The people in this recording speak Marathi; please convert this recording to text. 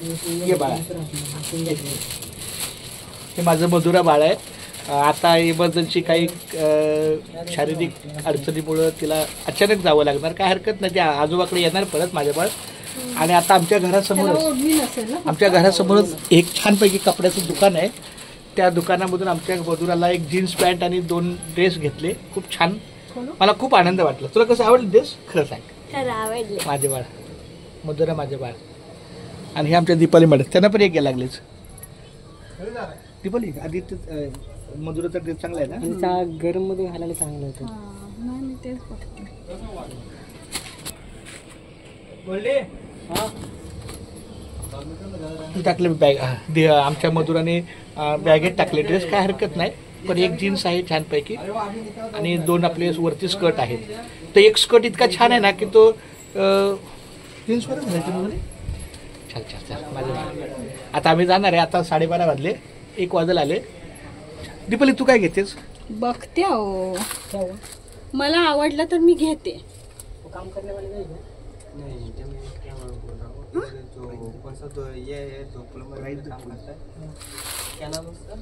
ये बाळा, हे माझं मधुरा बाळ आहे. आता इमर्जन्सी काही शारीरिक अडचणीमुळं तिला अचानक जावं लागणार, काय हरकत नाही, त्या आजोबाकडे येणार परत माझं बाळ. आणि आता आमच्या घरासमोरच एक छानपैकी कपड्याचं दुकान आहे. त्या दुकानामधून आमच्या मधुराला एक जीन्स पॅन्ट आणि 2 ड्रेस घेतले. खूप छान, मला खूप आनंद वाटला. तुला कसं आवडलं ड्रेस? खरं सांग. आवडले माझे बाळ मधुरा, माझे बाळ. आणि हे आमच्या दीपाली मॅडम, त्यांना पण एक घ्यायला लागलेच. दीपाली आधी मधुराचा ड्रेस चांगला आहे ना? गरम मध्ये घालायला चांगलं होतं. टाकले बॅग, आमच्या मधुराने बॅगेत टाकले ड्रेस, काय हरकत नाही. पण एक जीन्स आहे छानपैकी आणि 2 आपले वरती स्कर्ट आहेत. तर एक स्कर्ट इतका छान आहे ना की तो जीन्सवरच घालायचं. छान छान छान माझे. आता आम्ही जाणार आहे. आता 12:30 वाजले, 1 वाजल आले. दीपाली तू काय घेतेस? बघते अहो, मला आवडलं तर मी घेते. काम करने वाले नहीं जब क्या बोल रहा हूँ जो कौन सा तो ये है जो प्लम्बर काम करता है, क्या नाम है उसका?